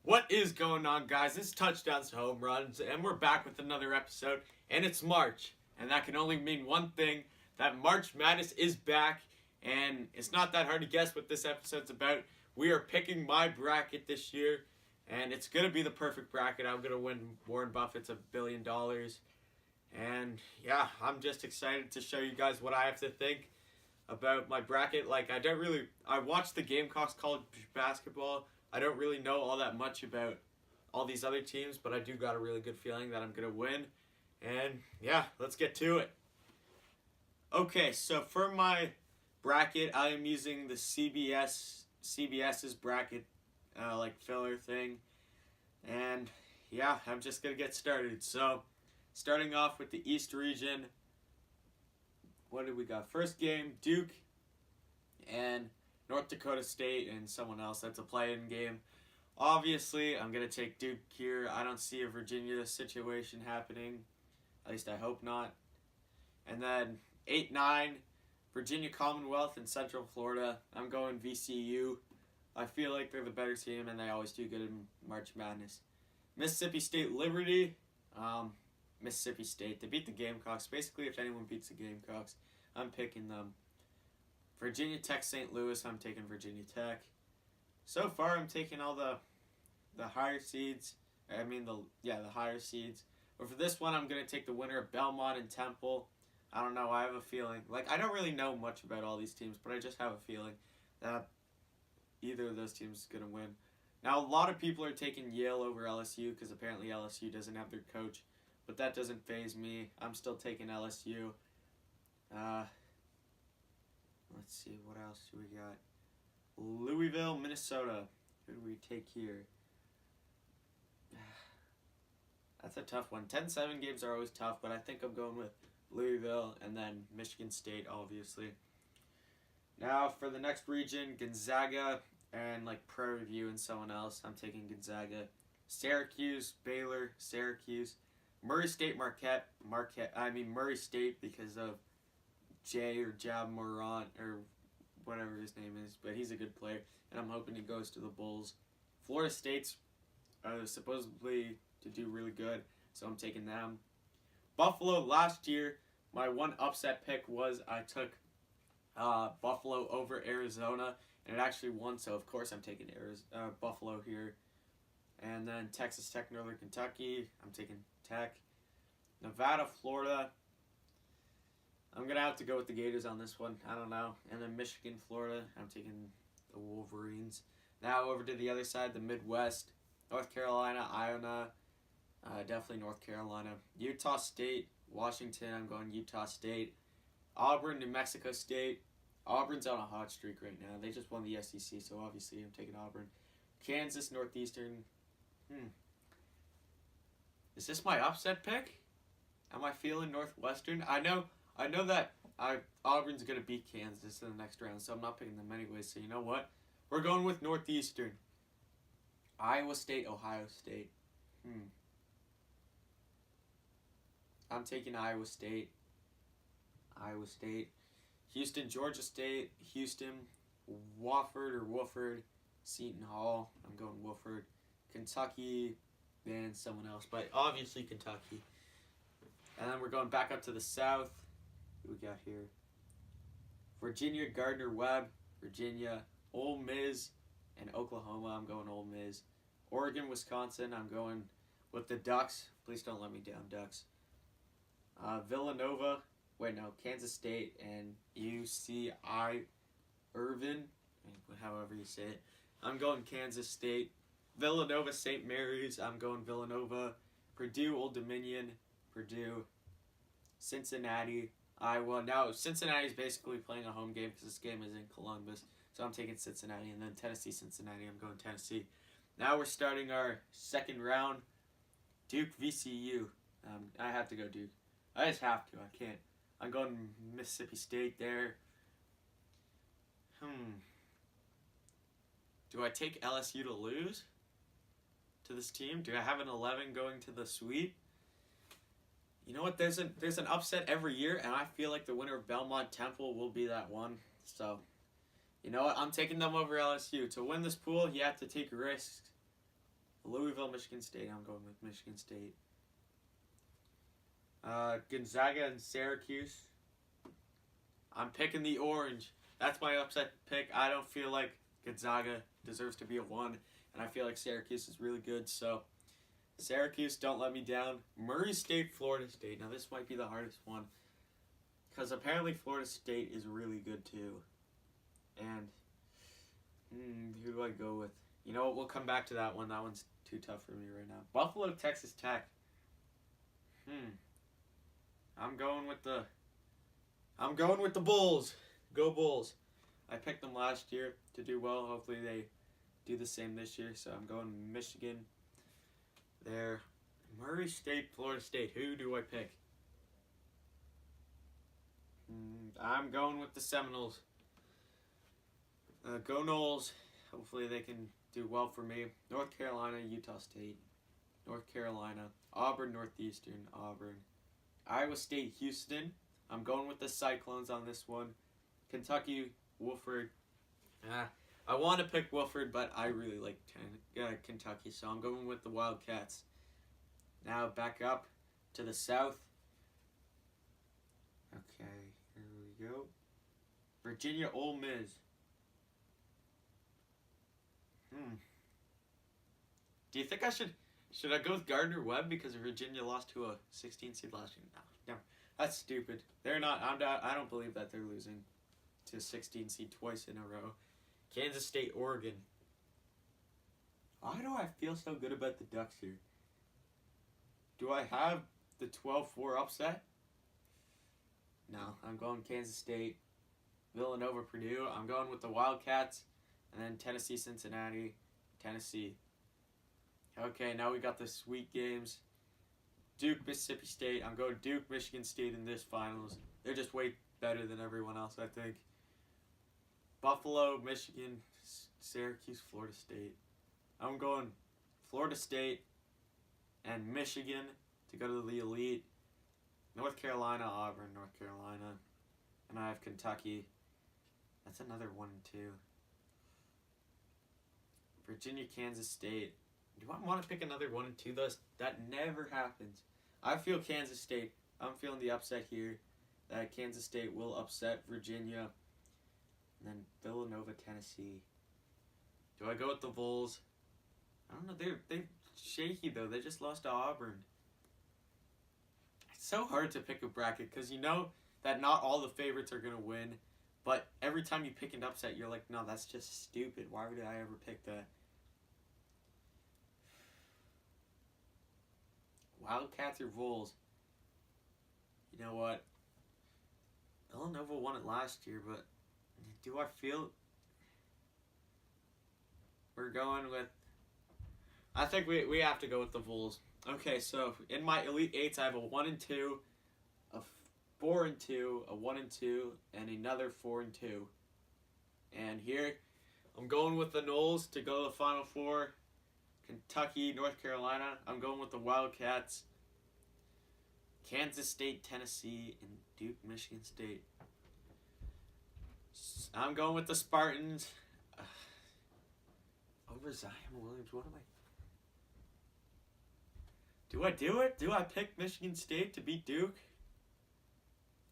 What is going on, guys? It's Touchdowns to Home Runs, and we're back with another episode, and it's March, and that can only mean one thing, that March Madness is back, and it's not that hard to guess what this episode's about. We are picking my bracket this year, and it's going to be the perfect bracket. I'm going to win Warren Buffett's $1 billion, and yeah, I'm just excited to show you guys what I have to think about my bracket. I watched the Gamecocks college basketball. I don't really know all that much about all these other teams, but I do got a really good feeling that I'm going to win. And yeah, let's get to it. Okay, so for my bracket, I am using the CBS's bracket filler thing. And yeah, I'm just going to get started. So, starting off with the East region, what did we got? First game, Duke and North Dakota State and someone else. That's a play-in game. Obviously, I'm going to take Duke here. I don't see a Virginia situation happening. At least I hope not. And then 8-9, Virginia Commonwealth and Central Florida. I'm going VCU. I feel like they're the better team, and they always do good in March Madness. Mississippi State Liberty. Mississippi State. They beat the Gamecocks. Basically, if anyone beats the Gamecocks, I'm picking them. Virginia Tech St. Louis, I'm taking Virginia Tech. So far, I'm taking all the higher seeds. The higher seeds. But for this one, I'm going to take the winner of Belmont and Temple. I don't know, I have a feeling. I don't really know much about all these teams, but I just have a feeling that either of those teams is going to win. Now, a lot of people are taking Yale over LSU because apparently LSU doesn't have their coach. But that doesn't faze me. I'm still taking LSU. Let's see, what else do we got? Louisville, Minnesota. Who do we take here? That's a tough one. 10-7 games are always tough, but I think I'm going with Louisville and then Michigan State, obviously. Now, for the next region, Gonzaga and Prairie View and someone else. I'm taking Gonzaga. Syracuse, Baylor, Syracuse. Murray State, Murray State because of Jay or Jab Morant or whatever his name is, but he's a good player, and I'm hoping he goes to the Bulls. Florida State's supposedly to do really good, so I'm taking them. Buffalo, last year, my one upset pick was I took Buffalo over Arizona, and it actually won, so of course I'm taking Buffalo here. And then Texas Tech, Northern Kentucky, I'm taking Tech. Nevada, Florida, I'm going to have to go with the Gators on this one. I don't know. And then Michigan, Florida, I'm taking the Wolverines. Now over to the other side, the Midwest. North Carolina, Iowa, definitely North Carolina. Utah State, Washington, I'm going Utah State. Auburn, New Mexico State. Auburn's on a hot streak right now. They just won the SEC, so obviously I'm taking Auburn. Kansas, Northeastern. Is this my upset pick? Am I feeling Northwestern? I know that Auburn's going to beat Kansas in the next round, so I'm not picking them anyway. So you know what? We're going with Northeastern. Iowa State, Ohio State. I'm taking Iowa State. Iowa State. Houston, Georgia State. Houston, Wofford, Seton Hall. I'm going Wofford. Kentucky, and someone else, but obviously Kentucky. And then we're going back up to the south. Who we got here? Virginia, Gardner-Webb, Virginia, Ole Miss, and Oklahoma. I'm going Ole Miss. Oregon, Wisconsin. I'm going with the Ducks. Please don't let me down, Ducks. Villanova. Kansas State and UCI Irvin, however you say it. I'm going Kansas State. Villanova, St. Mary's. I'm going Villanova. Purdue, Old Dominion. Purdue. Cincinnati, Iowa. Now, Cincinnati's basically playing a home game because this game is in Columbus. So I'm taking Cincinnati. And then Tennessee, Cincinnati. I'm going Tennessee. Now we're starting our second round. Duke, VCU. I have to go Duke. I just have to. I can't. I'm going Mississippi State there. Do I take LSU to lose to this team? Do I have an 11 going to the sweep? You know what? There's an upset every year, and I feel like the winner of Belmont Temple will be that one. So, you know what? I'm taking them over LSU. To win this pool, you have to take risks. Louisville, Michigan State. I'm going with Michigan State. Gonzaga and Syracuse. I'm picking the orange. That's my upset pick. I don't feel like Gonzaga deserves to be a 1, and I feel like Syracuse is really good, so Syracuse, don't let me down. Murray State, Florida State. Now, this might be the hardest one, because apparently Florida State is really good, too. And who do I go with? You know what? We'll come back to that one. That one's too tough for me right now. Buffalo, Texas Tech. I'm going with the Bulls. Go Bulls. I picked them last year to do well. Hopefully they do the same this year. So I'm going Michigan there. Murray State, Florida State. Who do I pick? I'm going with the Seminoles. Go Noles. Hopefully they can do well for me. North Carolina, Utah State. North Carolina. Auburn, Northeastern. Auburn. Iowa State, Houston. I'm going with the Cyclones on this one. Kentucky, Wofford. I want to pick Wofford, but I really like Kentucky, so I'm going with the Wildcats. Now back up to the South. Okay, here we go. Virginia, Ole Miss. Do you think I should I go with Gardner Webb because Virginia lost to a 16 seed last year? No, that's stupid. They're not. I don't believe that they're losing to a 16 seed twice in a row. Kansas State, Oregon. Why do I feel so good about the Ducks here? Do I have the 12-4 upset? No, I'm going Kansas State. Villanova, Purdue. I'm going with the Wildcats. And then Tennessee, Cincinnati. Tennessee. Okay, now we got the sweet games. Duke, Mississippi State. I'm going Duke, Michigan State in this finals. They're just way better than everyone else, I think. Buffalo, Michigan, Syracuse, Florida State. I'm going Florida State and Michigan to go to the elite. North Carolina, Auburn, North Carolina. And I have Kentucky. That's another 1 and 2. Virginia, Kansas State. Do I want to pick another 1 and 2? That never happens. I feel Kansas State. I'm feeling the upset here. That Kansas State will upset Virginia. And then Villanova, Tennessee. Do I go with the Vols? I don't know. They're shaky, though. They just lost to Auburn. It's so hard to pick a bracket because you know that not all the favorites are going to win. But every time you pick an upset, you're like, no, that's just stupid. Why would I ever pick that? Wildcats or Vols? You know what? Villanova won it last year, but do I feel we're going with... I think we have to go with the Vols. Okay, so in my Elite Eights, I have a 1 and 2, a 4 and 2, a 1 and 2, and another 4 and 2. And here, I'm going with the Noles to go to the Final Four. Kentucky, North Carolina. I'm going with the Wildcats. Kansas State, Tennessee, and Duke, Michigan State. I'm going with the Spartans. Over Zion Williams. What am I... Do I do it? Do I pick Michigan State to beat Duke?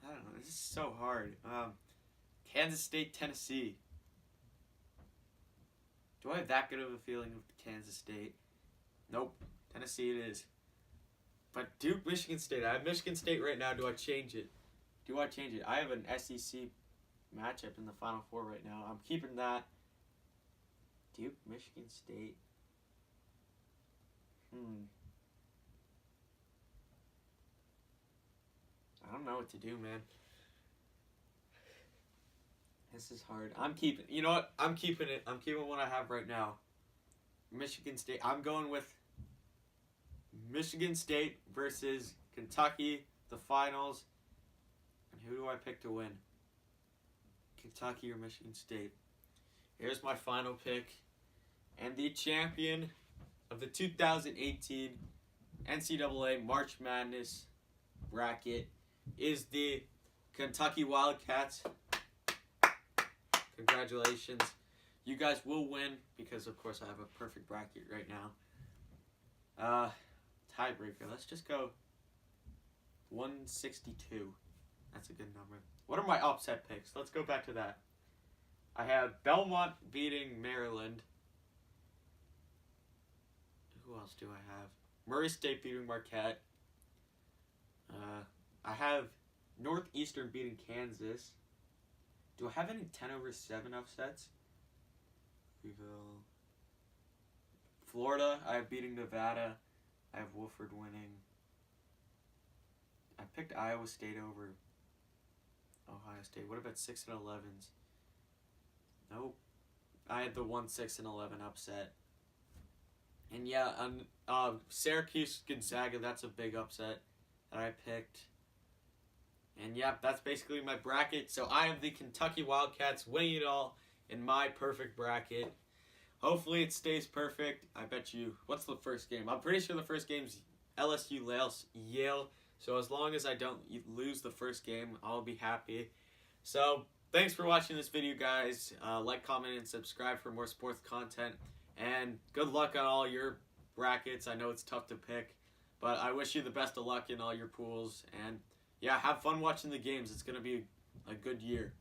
I don't know. This is so hard. Kansas State, Tennessee. Do I have that good of a feeling with Kansas State? Nope. Tennessee it is. But Duke, Michigan State. I have Michigan State right now. Do I change it? Do I change it? I have an SEC matchup in the Final Four right now. I'm keeping that. Duke, Michigan State. I don't know what to do, man. This is hard. I'm keeping... You know what? I'm keeping it. I'm keeping what I have right now. Michigan State. I'm going with Michigan State versus Kentucky, the finals. And who do I pick to win? Kentucky or Michigan State? Here's my final pick. And the champion of the 2018 NCAA March Madness bracket is the Kentucky Wildcats. Congratulations. You guys will win because, of course, I have a perfect bracket right now. Tiebreaker. Let's just go 162. That's a good number. What are my upset picks? Let's go back to that. I have Belmont beating Maryland. Who else do I have? Murray State beating Marquette. I have Northeastern beating Kansas. Do I have any 10/7 upsets? Florida, I have beating Nevada. I have Wofford winning. I picked Iowa State over Ohio State. What about 6-11s? Nope. I had the 1-6-11 upset. And yeah, Syracuse Gonzaga, that's a big upset that I picked. And yeah, that's basically my bracket. So I have the Kentucky Wildcats winning it all in my perfect bracket. Hopefully it stays perfect. I bet you. What's the first game? I'm pretty sure the first game's LSU Yale. So as long as I don't lose the first game, I'll be happy. So thanks for watching this video, guys. Like, comment, and subscribe for more sports content. And good luck on all your brackets. I know it's tough to pick, but I wish you the best of luck in all your pools. And yeah, have fun watching the games. It's going to be a good year.